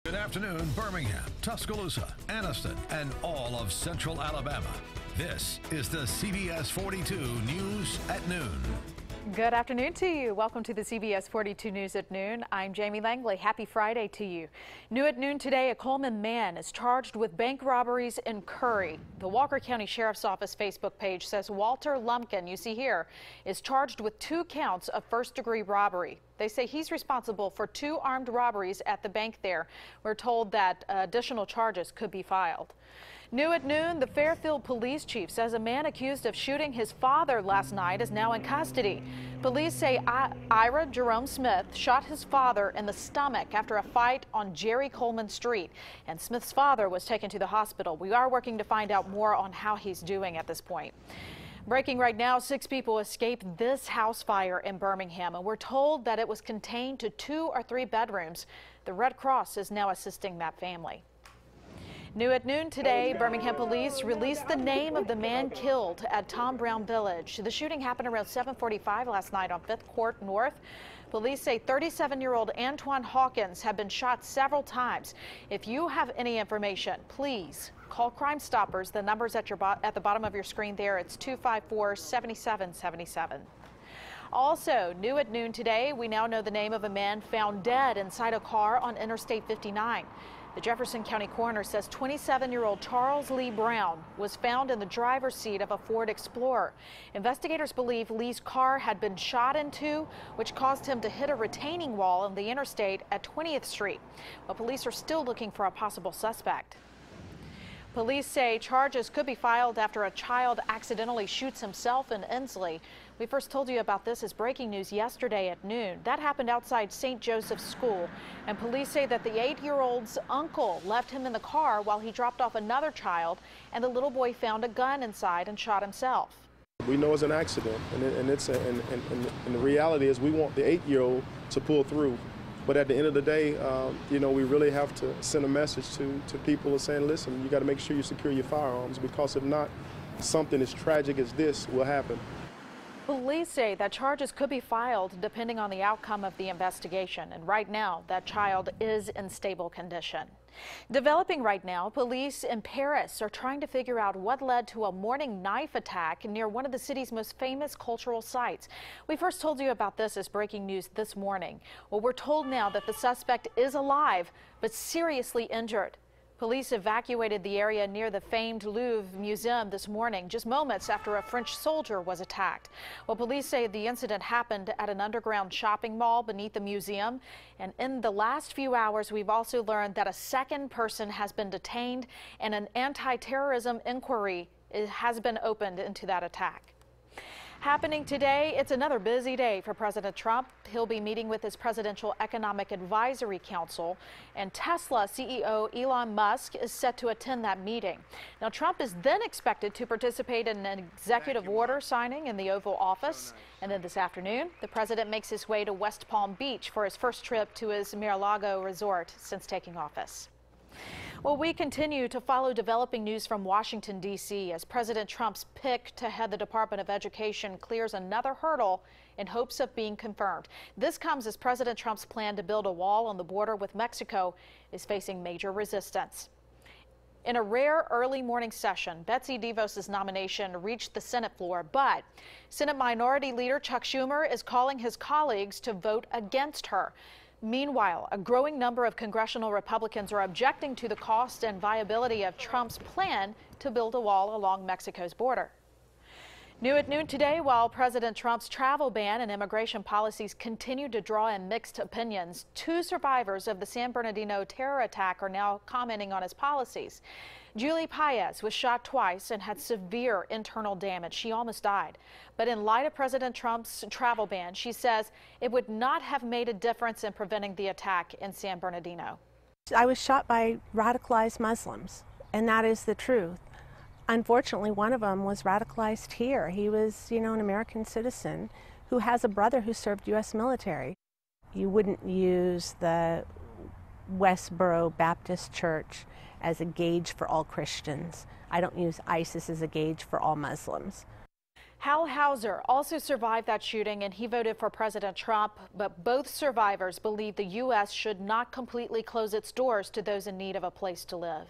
Good afternoon, Birmingham, Tuscaloosa, Anniston, and all of Central Alabama. This is the CBS 42 News at Noon. Good afternoon to you. Welcome to the CBS 42 News at Noon. I'm Jamie Langley. Happy Friday to you. New at noon today, a Coleman man is charged with bank robberies in Curry. The Walker County Sheriff's Office Facebook page says Walter Lumpkin, you see here, is charged with 2 counts of first-degree robbery. They say he's responsible for 2 armed robberies at the bank there. We're told that additional charges could be filed. New at noon, the Fairfield police chief says a man accused of shooting his father last night is now in custody. Police say Ira Jerome Smith shot his father in the stomach after a fight on Jerry Coleman Street, and Smith's father was taken to the hospital. We are working to find out more on how he's doing at this point. Breaking right now, 6 people escaped this house fire in Birmingham, and we're told that it was contained to 2 or 3 bedrooms. The Red Cross is now assisting that family. New at noon today, Birmingham police released the name of the man killed at Tom Brown Village. The shooting happened around 7:45 last night on 5th Court North. Police say 37-year-old Antoine Hawkins had been shot several times. If you have any information, please call Crime Stoppers. The number's at the bottom of your screen there. It's 254-7777. Also, new at noon today, we now know the name of a man found dead inside a car on Interstate 59. The Jefferson County coroner says 27-year-old Charles Lee Brown was found in the driver's seat of a Ford Explorer. Investigators believe Lee's car had been shot into, which caused him to hit a retaining wall on the interstate at 20th Street. But police are still looking for a possible suspect. Police say charges could be filed after a child accidentally shoots himself in Inslee. We first told you about this as breaking news yesterday at noon. That happened outside St. Joseph's School, and police say that the 8-year-old's uncle left him in the car while he dropped off another child, and the little boy found a gun inside and shot himself. We know it's an accident, and the reality is we want the 8-year-old to pull through. But at the end of the day, you know, we really have to send a message to people saying, listen, you got to make sure you secure your firearms, because if not, something as tragic as this will happen. Police say that charges could be filed depending on the outcome of the investigation. And right now, that child is in stable condition. Developing right now, police in Paris are trying to figure out what led to a morning knife attack near one of the city's most famous cultural sites. We first told you about this as breaking news this morning. Well, we're told now that the suspect is alive but seriously injured. Police evacuated the area near the famed Louvre Museum this morning, just moments after a French soldier was attacked. Well, police say the incident happened at an underground shopping mall beneath the museum. And in the last few hours, we've also learned that a second person has been detained and an anti-terrorism inquiry has been opened into that attack. Happening today, it's another busy day for President Trump. He'll be meeting with his Presidential Economic Advisory Council, and Tesla CEO Elon Musk is set to attend that meeting. Now, Trump is then expected to participate in an executive order signing in the Oval Office. And then this afternoon, the president makes his way to West Palm Beach for his first trip to his Mar-a-Lago resort since taking office. Well, we continue to follow developing news from Washington, D.C. as President Trump's pick to head the Department of Education clears another hurdle in hopes of being confirmed. This comes as President Trump's plan to build a wall on the border with Mexico is facing major resistance. In a rare early morning session, Betsy DeVos' nomination reached the Senate floor, but Senate Minority Leader Chuck Schumer is calling his colleagues to vote against her. Meanwhile, a growing number of congressional Republicans are objecting to the cost and viability of Trump's plan to build a wall along Mexico's border. New at noon today, while President Trump's travel ban and immigration policies continue to draw in mixed opinions, 2 survivors of the San Bernardino terror attack are now commenting on his policies. Julie Paez was shot twice and had severe internal damage. She almost died. But in light of President Trump's travel ban, she says it would not have made a difference in preventing the attack in San Bernardino. I was shot by radicalized Muslims, and that is the truth. Unfortunately, one of them was radicalized here. He was, an American citizen who has a brother who served U.S. military. You wouldn't use the Westboro Baptist Church as a gauge for all Christians. I don't use ISIS as a gauge for all Muslims. Hal Hauser also survived that shooting, and he voted for President Trump, but both survivors believe the U.S. should not completely close its doors to those in need of a place to live.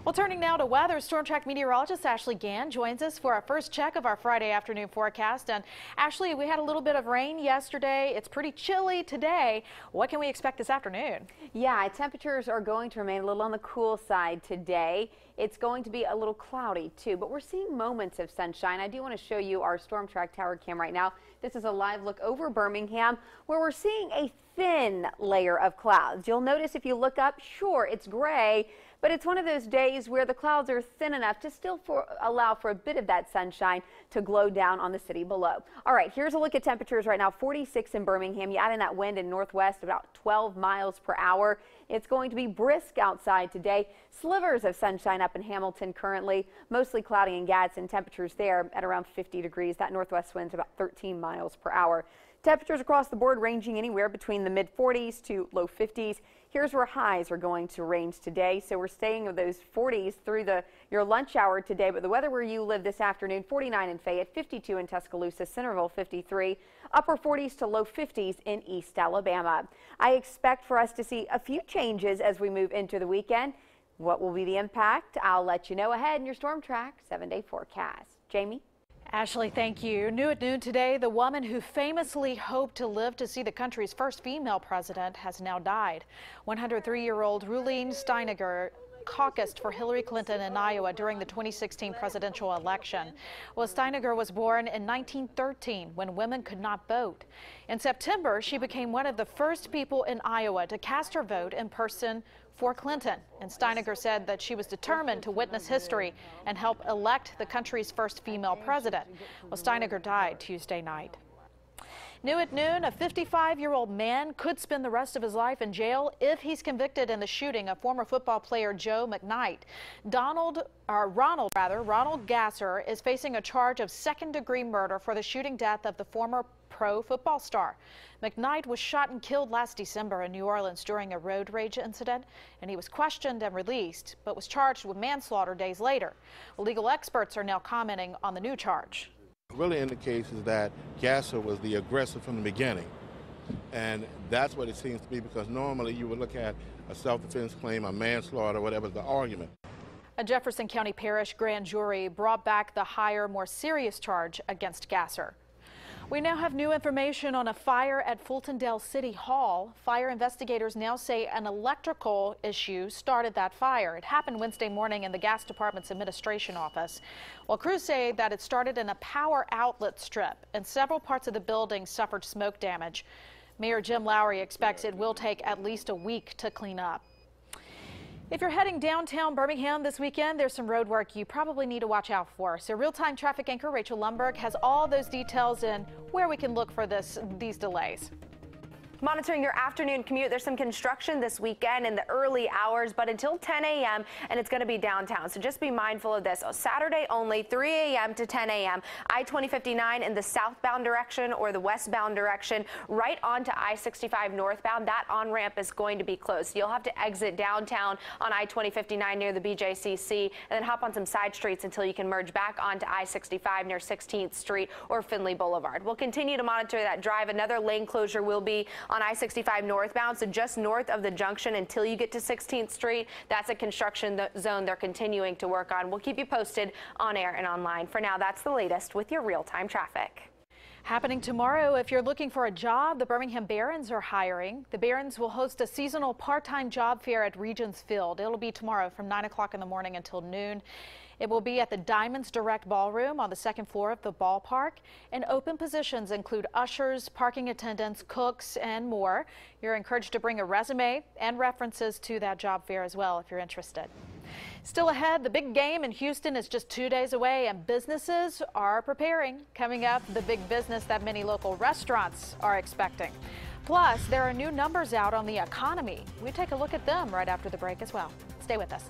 Well, turning now to weather, Storm Track meteorologist Ashley Gann joins us for our first check of our Friday afternoon forecast. And Ashley, we had a little bit of rain yesterday. It's pretty chilly today. What can we expect this afternoon? Yeah, temperatures are going to remain a little on the cool side today. It's going to be a little cloudy too, but we're seeing moments of sunshine. I do want to show you our Storm Track tower cam right now. This is a live look over Birmingham where we're seeing a thin layer of clouds. You'll notice if you look up, sure, it's gray, but it's one of those days where the clouds are thin enough to still allow for a bit of that sunshine to glow down on the city below. All right, here's a look at temperatures right now. 46 in Birmingham. You add in that wind in northwest, about 12 miles per hour. It's going to be brisk outside today. Slivers of sunshine up in Hamilton currently. Mostly cloudy in Gadsden. Temperatures there at around 50 degrees. That northwest wind's about 13 miles per hour. Temperatures across the board ranging anywhere between the mid 40s to low 50s. Here's where highs are going to range today. So we're staying with those 40s through your lunch hour today. But the weather where you live this afternoon, 49 in Fayette, 52 in Tuscaloosa, Centerville 53, upper 40s to low 50s in East Alabama. I expect for us to see a few changes as we move into the weekend. What will be the impact? I'll let you know ahead in your Storm Track 7-day forecast. Jamie? Ashley, thank you. New at noon today, the woman who famously hoped to live to see the country's first female president has now died. 103-year-old Reuline Steiniger caucused for Hillary Clinton in Iowa during the 2016 presidential election. Well, Steiniger was born in 1913 when women could not vote. In September, she became one of the first people in Iowa to cast her vote in person for Clinton. And Steiniger said that she was determined to witness history and help elect the country's first female president. Well, Steiniger died Tuesday night. New at noon, a 55-year-old man could spend the rest of his life in jail if he's convicted in the shooting of former football player Joe McKnight. Ronald Gasser is facing a charge of second-degree murder for the shooting death of the former pro football star. McKnight was shot and killed last December in New Orleans during a road rage incident, and he was questioned and released, but was charged with manslaughter days later. Legal experts are now commenting on the new charge. What really indicates is that Gasser was the aggressor from the beginning, and that's what it seems to be, because normally you would look at a self-defense claim, a manslaughter, whatever the argument. A Jefferson County Parish grand jury brought back the higher, more serious charge against Gasser. We now have new information on a fire at Fultondale City Hall. Fire investigators now say an electrical issue started that fire. It happened Wednesday morning in the gas department's administration office. Well, crews say that it started in a power outlet strip, and several parts of the building suffered smoke damage. Mayor Jim Lowry expects it will take at least a week to clean up. If you're heading downtown Birmingham this weekend, there's some road work you probably need to watch out for. So real-time traffic anchor Rachel Lumberg has all those details and where we can look for these delays. Monitoring your afternoon commute, there's some construction this weekend in the early hours, but until 10 a.m. and it's going to be downtown. So just be mindful of this. Saturday only, 3 a.m. to 10 a.m. I-2059 in the southbound direction or the westbound direction, right onto I-65 northbound. That on-ramp is going to be closed. You'll have to exit downtown on I-2059 near the BJCC and then hop on some side streets until you can merge back onto I-65 near 16th Street or Finley Boulevard. We'll continue to monitor that drive. Another lane closure will be on I-65 northbound, so just north of the junction until you get to 16th Street. That's a construction zone they're continuing to work on. We'll keep you posted on air and online. For now, that's the latest with your real-time traffic. Happening tomorrow, if you're looking for a job, the Birmingham Barons are hiring. The Barons will host a seasonal part-time job fair at Regions Field. It'll be tomorrow from 9 o'clock in the morning until noon. It will be at the Diamonds Direct Ballroom on the second floor of the ballpark. And open positions include ushers, parking attendants, cooks, and more. You're encouraged to bring a resume and references to that job fair as well if you're interested. Still ahead, the big game in Houston is just 2 days away, and businesses are preparing. Coming up, the big business that many local restaurants are expecting. Plus, there are new numbers out on the economy. We take a look at them right after the break as well. Stay with us.